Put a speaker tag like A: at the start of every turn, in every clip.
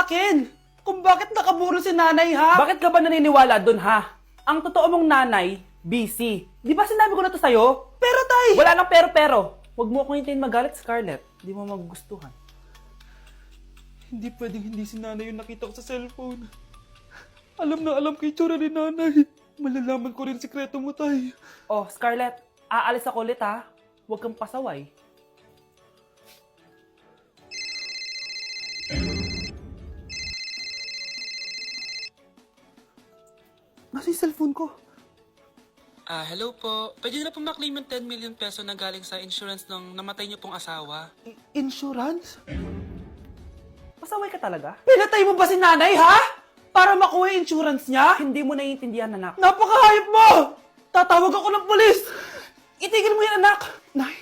A: sa akin kung bakit nakaburo si nanay, ha?
B: Bakit ka ba naniniwala dun, ha? Ang totoo mong nanay, busy. Di ba sinabi ko na to sa'yo?
A: Pero tay!
B: Wala nang pero. Huwag mo akong hintayin magalit, Scarlett. Di mo magugustuhan.
A: Hindi pwedeng hindi si nanay yung nakita ko sa cellphone. Alam na alam ko yung tsura ni nanay. Malalaman ko rin sikreto mo, tay.
B: Oh, Scarlett, aalis ako ulit, ha? Huwag kang pasaway.
A: Nasa yung cellphone ko?
C: Hello po. Pwede na po maklaim yung 10 million peso na galing sa insurance ng namatay niyo pong asawa.
A: Insurance?
B: Pasaway ka talaga?
A: Pinatay mo ba si nanay, ha? Para makuha yung insurance niya?
B: Hindi mo naiintindihan, anak.
A: Napakahayop mo! Tatawag ako ng pulis! Itigil mo yan, anak! Nay,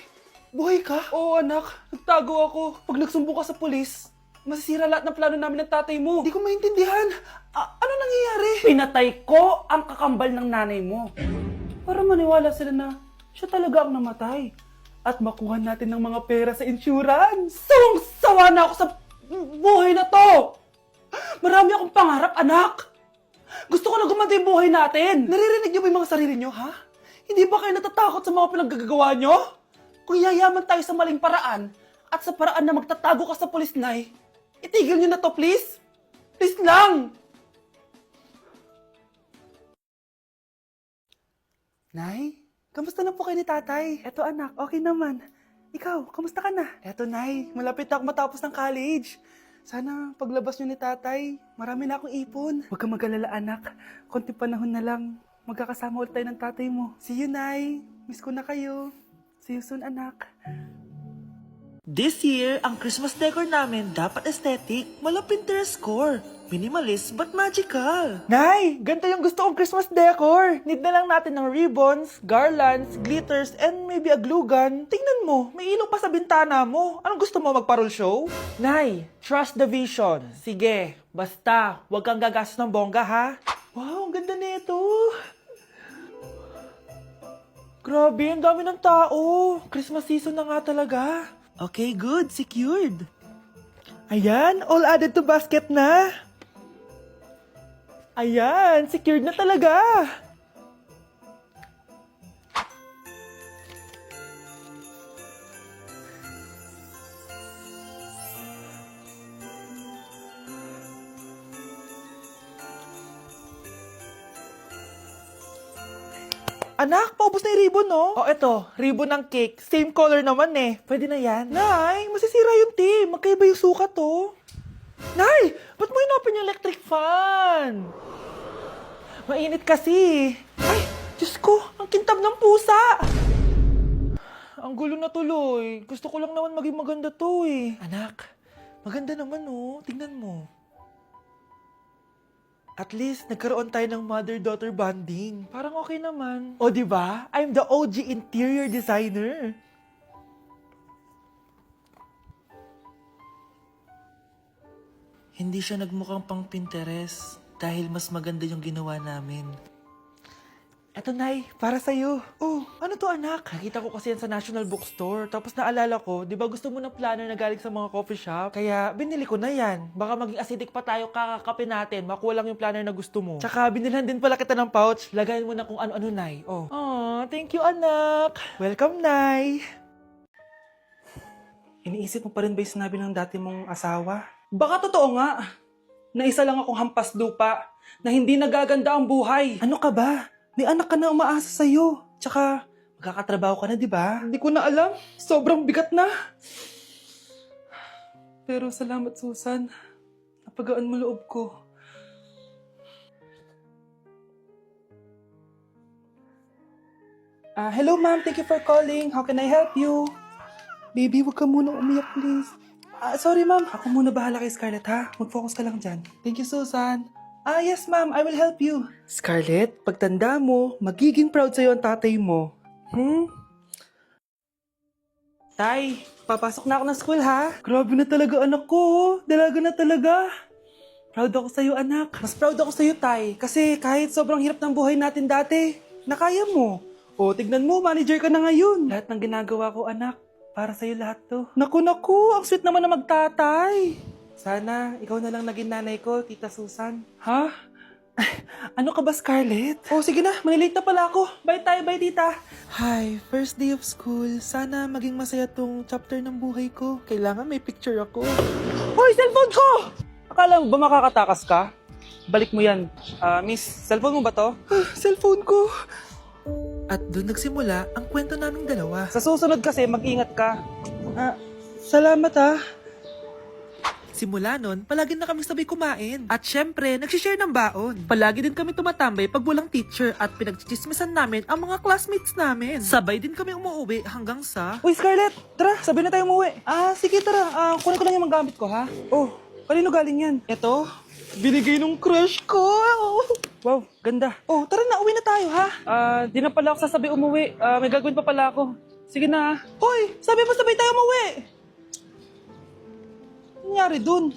A: buhay ka? Oo, anak. Nagtago ako. Pag nagsumbong ka sa pulis, masisira lahat ng plano namin ng tatay mo. Hindi ko maintindihan. Ano nangyayari?
B: Pinatay ko ang kakambal ng nanay mo. Para maniwala sila na siya talaga ang namatay. At makuha natin ng mga pera sa insurance.
A: Sawang-sawa na ako sa buhay na to! Marami akong pangarap, anak! Gusto ko na gumanda yung buhay natin! Naririnig niyo ba yung mga sarili niyo, ha? Hindi ba kayo natatakot sa mga pinaggagawa niyo? Kung yayaman tayo sa maling paraan at sa paraan na magtatago ka sa pulis, Nay, itigil niyo na to, please! Please lang! Nay, kamusta na po kayo ni tatay? Eto anak, okay naman. Ikaw, kamusta ka na? Eto Nay, malapit na ako matapos ng college. Sana paglabas niyo ni tatay, marami na akong ipon. Huwag kang mag-alala anak, konti panahon na lang. Magkakasama ulit tayo ng tatay mo. See you, Nay. Miss ko na kayo. See you soon, anak.
D: This year, ang Christmas decor namin dapat aesthetic, mala Pinterest score. Minimalist but magical.
A: Nay, ganito yung gusto kong Christmas decor. Need na lang natin ng ribbons, garlands, glitters, and maybe a glue gun. Tingnan mo, may ilaw pa sa bintana mo. Anong gusto mo, mag-parol show? Nay, trust the vision. Sige, basta, huwag kang gagastos ng bongga, ha? Wow, ang ganda nito. Grabe, ang dami ng tao. Christmas season na nga talaga.
D: Okay, good. Secured.
A: Ayan, all added to basket na. Ayan, secured na talaga. Anak, paubos na yung ribbon, no? Oh, eto, ribbon ng cake. Same color naman eh. Pwede na yan. Nay, masisira yung team. Magkaiba yung sukat, oh. Nay, ba't mo inopen yung electric fan? Mainit kasi. Ay, Diyos ko, ang kintab ng pusa. Ang gulo na tuloy. Gusto ko lang naman maging maganda to eh. Anak, maganda naman oh. Tingnan mo. At least, nagkaroon tayo ng mother-daughter bonding. Parang okay naman. O, di ba? I'm the OG interior designer.
D: Hindi siya nagmukhang pang Pinterest dahil mas maganda yung ginawa namin.
A: Eto, Nay, para sa'yo. Oh, ano to, anak? Nakita ko kasi yan sa National Bookstore. Tapos naalala ko, di ba gusto mo ng planner na galing sa mga coffee shop? Kaya binili ko na yan. Baka maging acidic pa tayo kakakapin natin. Makuha lang yung planner na gusto mo. Tsaka binilhan din pala kita ng pouch. Lagayan mo na kung ano-ano, Nay. Oh. Aw, thank you, anak. Welcome, Nay. Iniisip mo pa rin ba yung sinabi ng dati mong asawa? Baka totoo nga. Na isa lang akong hampas lupa. Na hindi nagaganda ang buhay. Ano ka ba? May anak ka na umaasa sa'yo. Tsaka, magkakatrabaho ka na, di ba? Hindi ko na alam. Sobrang bigat na. Pero salamat, Susan. Napagaan mo loob ko. Hello, ma'am. Thank you for calling. How can I help you? Baby, huwag ka muna umiyak, please. Sorry, ma'am. Ako muna bahala kay Scarlett, ha? Mag-focus ka lang dyan. Thank you, Susan. Yes, ma'am. I will help you. Scarlett, pagtanda mo, magiging proud sa'yo ang tatay mo. Tay, papasok na ako ng school, ha? Grabe na talaga, anak ko. Dalaga na talaga. Proud ako sa'yo, anak. Mas proud ako sa'yo, Tay. Kasi kahit sobrang hirap ng buhay natin dati, nakaya mo. O, tignan mo, manager ka na ngayon. Lahat ng ginagawa ko, anak, para sa'yo lahat to. Naku, ang sweet naman na magtatay. Sana ikaw na lang naging nanay ko, Tita Susan.
B: Ha? Ano ka ba, Scarlett? Oh, sige na. Malilate na pala ako. Bye tayo, bye, tita.
A: Hi, first day of school. Sana maging masaya tong chapter ng buhay ko. Kailangan may picture ako.
B: Hoy, cellphone ko! Akala mo ba makakatakas ka? Balik mo yan. Miss, cellphone mo ba to?
A: Cellphone ko. At doon nagsimula ang kwento naming dalawa.
B: Sa susunod kasi, mag-ingat ka. Salamat ah.
A: Simula nun, palagi na kami sabay kumain. At syempre, nagsishare ng baon. Palagi din kami tumatambay pag walang teacher at pinagchichismisan namin ang mga classmates namin. Sabay din kami umuwi hanggang sa...
B: Uy, Scarlett! Tara, sabay na tayo umuwi. Sige, tara. Kunin ko lang yung mga gamit ko, ha? Oh, kanino galing yan?
A: Eto, binigay nung crush ko.
B: Wow, ganda.
A: Oh, tara na, uwi na tayo, ha?
B: Di na pala ako sasabay umuwi. May gagawin pa pala ako. Sige na.
A: Hoy, sabi mo sabay tayo umuwi.
B: Ano nangyari dun?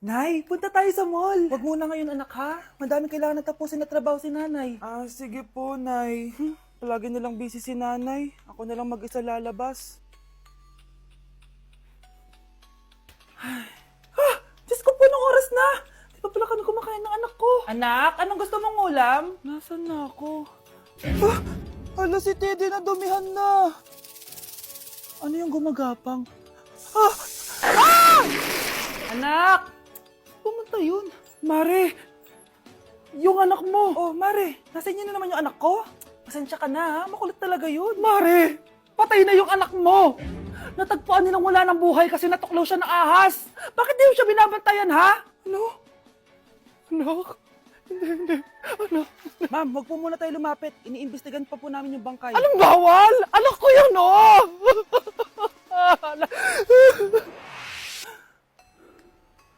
A: Nay, punta tayo sa mall.
B: Wag muna ngayon, anak, ha? Madami kailangan na tapusin na trabaho si nanay.
A: Sige po, Nay.
B: Palagi na lang busy si nanay. Ako na lang mag-isa lalabas.
A: Diyos ko po, nung oras na. Di pa pala kami kumakain ng anak ko.
B: Anak, anong gusto mong ulam?
A: Nasaan na ako? Hala, si Teddy na dumihan na.
B: Ano yung gumagapang? Anak!
A: Pumunta yun.
B: Mare! Yung anak mo!
A: Oh, Mare, nasa inyo na naman yung anak ko?
B: Pasensya ka na, ha? Makulit talaga yun.
A: Mare,
B: Patay na yung anak mo! Natagpuan nilang wala ng buhay kasi natuklaw siya ng ahas. Bakit di mo siya binabantayan, ha?
A: ano? Anak? Hindi. Anak.
B: Ma'am, wag po muna tayo lumapit. Iniimbestigan pa po namin yung bangkay.
A: Anong bawal? Anak ko yun, oh!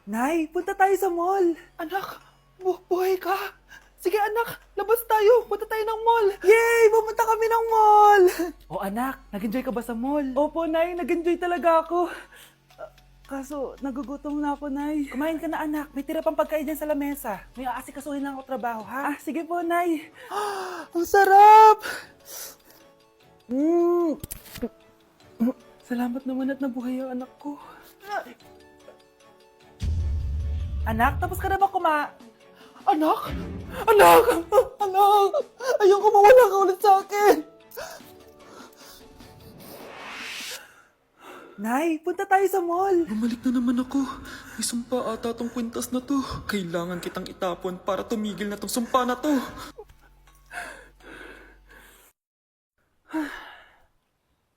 B: Nay, punta tayo sa mall.
A: Anak, buhay ka? Sige anak, labas tayo. Punta tayo ng mall.
B: Yay! Pumunta kami ng mall!
A: Oh anak, nag-enjoy ka ba sa mall?
B: Opo, Nay. Nag-enjoy talaga ako. Kaso, nagugutom na ako, Nay.
A: Kumain ka na anak, may tira pang pagkain dyan sa lamesa. May aasikasuhin lang ako trabaho, ha?
B: Sige po, Nay.
A: Ang sarap!
B: Salamat naman at nabuhay ang anak ko.
A: Anak, tapos ka na ba Anak! Anak! Anak! Ayoko mawala ka ulit sa akin!
B: Nay, punta tayo sa mall.
C: Bumalik na naman ako. May sumpa ata tong kwintas na to. Kailangan kitang itapon para tumigil na tong sumpa na to.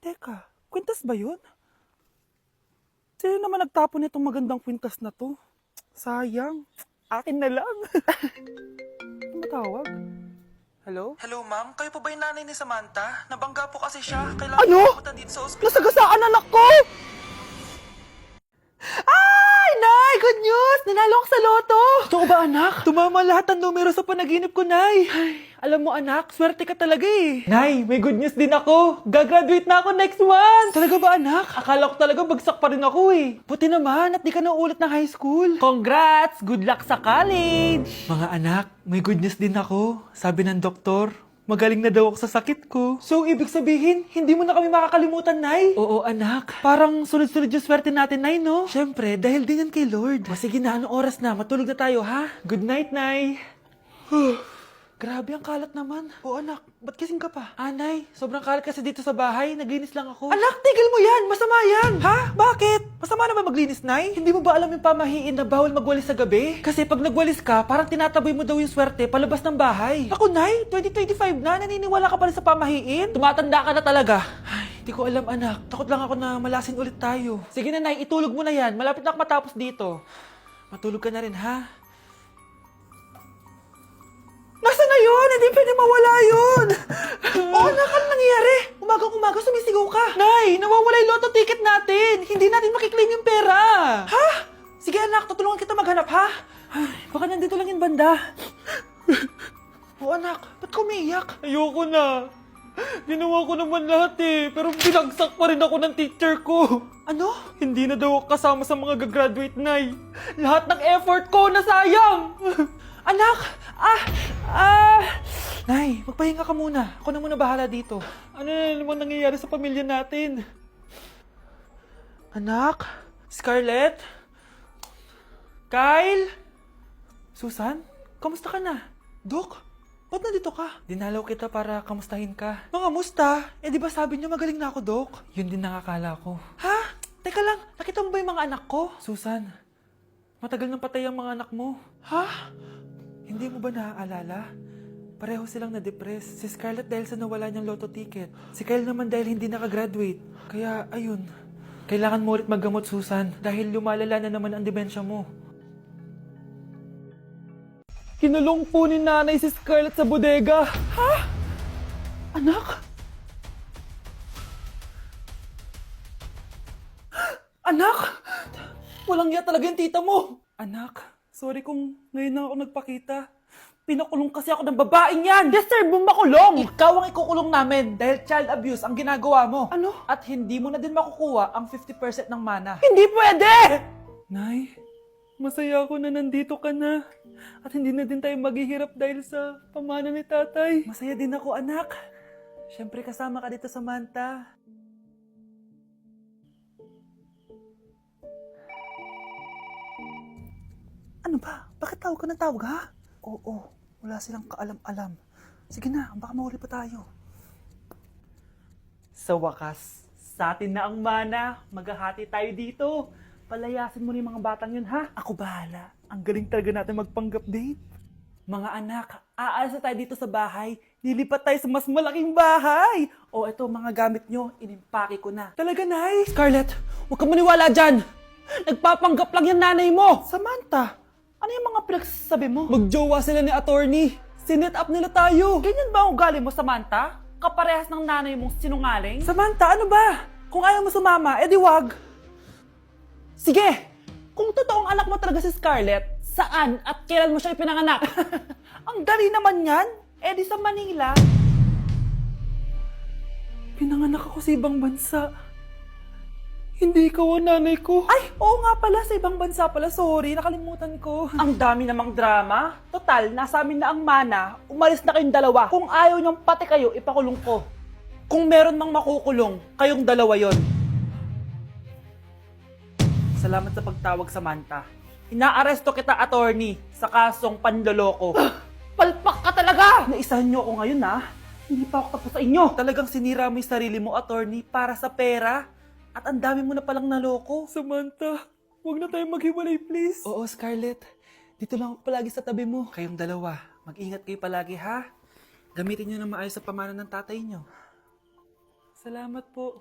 B: Teka, kwintas ba yun? Sino naman nagtapon nitong magandang kwintas na to? Sayang. Akin na lang. Tumatawag. Hello?
A: Hello ma'am, kayo po ba yung nanay ni Samantha? Nabangga po kasi siya. Kailangan
B: Ano?
A: pumunta dito sa ospital.
B: Nasagasaan anak ko!
A: Ay, Nay! Good news! Ninalo ko sa loto!
B: Totoo ba, anak?
A: Tumama lahat ng numero sa panaginip ko, Nay!
B: Alam mo, anak, swerte ka talaga eh.
A: Nay, may good news din ako! Gagraduate na ako next month!
B: Talaga ba, anak?
A: Akala ko talaga bagsak pa rin ako eh.
B: Buti naman at di ka na ulit ng high school.
A: Congrats! Good luck sa college! Mga anak, may good news din ako. Sabi ng doktor, magaling na daw ako sa sakit ko. So, ibig sabihin, hindi mo na kami makakalimutan, Nay? Oo, anak. Parang sunod-sunod yung swerte natin, Nay, no? Siyempre, dahil din yan kay Lord. O sige na, anong oras na? Matulog na tayo, ha? Good night, Nay. Grabe, ang kalat naman. O anak, ba't kasing ka pa? Nay, sobrang kalat kasi dito sa bahay. Naglinis lang ako. Anak, tigil mo yan! Masama yan! Ha? Bakit? Masama na ba maglinis, Nay? Hindi mo ba alam yung pamahiin na bawal magwalis sa gabi? Kasi pag nagwalis ka, parang tinataboy mo daw yung swerte palabas ng bahay. Ako, Nay, 2025 na, naniniwala ka pa rin sa pamahiin? Tumatanda ka na talaga. Ay, hindi ko alam, anak. Takot lang ako na malasin ulit tayo. Sige na, Nay, itulog mo na yan. Malapit na ako matapos dito. Matulog ka na rin, ha? Nasaan na yun? Hindi pwede mawala yun! Anak, ano nangyayari? Umagang-umaga sumisigaw ka. Nay, nawawala yung lotto ticket natin. Hindi natin makiklaim yung pera. Ha? Sige anak, tutulungan kita maghanap, ha? Ay, baka nandito lang yung banda. Anak, ba't ka umiiyak? Ayoko na. Ginawa ko naman lahat eh, pero binagsak pa rin ako ng teacher ko. Ano? Hindi na daw ako kasama sa mga gagraduate, Nay. Lahat ng effort ko nasayang. Anak! Nay, magpahinga ka muna. Ako na muna bahala dito. Ano na naman nangyayari sa pamilya natin? Anak? Scarlett? Kyle? Susan? Kamusta ka na? Dok? Ba't nandito ka? Dinalaw kita para kamustahin ka. Mga musta? Eh di ba sabi niyo magaling na ako, Dok? Yun din nakakala ko. Ha? Teka lang, nakita mo ba yung mga anak ko? Susan, matagal nang patay ang mga anak mo. Ha? Hindi mo ba naaalala? Pareho silang na-depress. Si Scarlett dahil sa nawala niyang lotto ticket. Si Kyle naman dahil hindi nakagraduate. Kaya, ayun. Kailangan mo ulit maggamot, Susan. Dahil lumalala na naman ang demensya mo.
B: Kinulong po ni nanay si Scarlett sa bodega. Ha? Anak? Anak? Walang iya talaga yung tita mo. Anak, sorry kung ngayon na ako nagpakita. Pinakulong kasi ako ng babaeng yan. Deserve mo makulong.
A: Ikaw ang ikukulong namin dahil child abuse ang ginagawa mo.
B: Ano?
A: At hindi mo na din makukuha ang 50% ng mana.
B: Hindi pwede! Nay, masaya ako na nandito ka na. At hindi na din tayo maghihirap dahil sa pamana ni tatay. Masaya din ako, anak. Siyempre kasama ka dito sa Manta. Ano ba? Bakit tawag ka ng tawag, ha? Oo, wala silang kaalam-alam. Sige na, baka mahuli pa tayo. Sa wakas, sa atin na ang mana. Maghahati tayo dito. Palayasin mo na yung mga batang yun, ha? Ako bahala. Ang galing talaga natin magpanggap date. Mga anak, aalis na tayo dito sa bahay. Lilipat tayo sa mas malaking bahay. O eto, mga gamit nyo, inimpake ko na. Talaga, Nay? Scarlett, huwag ka maniwala dyan. Nagpapanggap lang yung nanay mo. Samantha, ano yung mga pinagsasabi mo? Magjowa sila ni attorney. Sinet up nila tayo. Ganyan ba ang ugali mo, Samantha? Kaparehas ng nanay mong sinungaling? Samantha, ano ba? Kung ayaw mo sumama, edi wag. Sige, kung totoong anak mo talaga si Scarlett, saan at kailan mo siya ipinanganak? Ang dali naman yan. Edi sa Manila. Pinanganak ako sa ibang bansa. Hindi ikaw ang nanay ko. Ay, oo nga pala, sa ibang bansa pala. Sorry, nakalimutan ko. Ang dami namang drama. Total, nasa amin na ang mana. Umalis na kayong dalawa. Kung ayaw niyong pati kayo, ipakulong ko. Kung meron mang makukulong, kayong dalawa yon. Salamat sa pagtawag, Samantha. Inaaresto kita, attorney, sa kasong panloloko. Palpak ka talaga! Naisahan niyo ako ngayon, ha? Hindi pa ako tapos sa inyo. Talagang sinira mo yung sarili mo, attorney, para sa pera. At ang dami mo na palang naloko. Samantha, huwag na tayong maghiwalay, please. Oo, Scarlett. Dito lang ako palagi sa tabi mo. Kayong dalawa, mag-ingat kayo palagi, ha? Gamitin niyo na maayos sa pamana ng tatay niyo. Salamat po.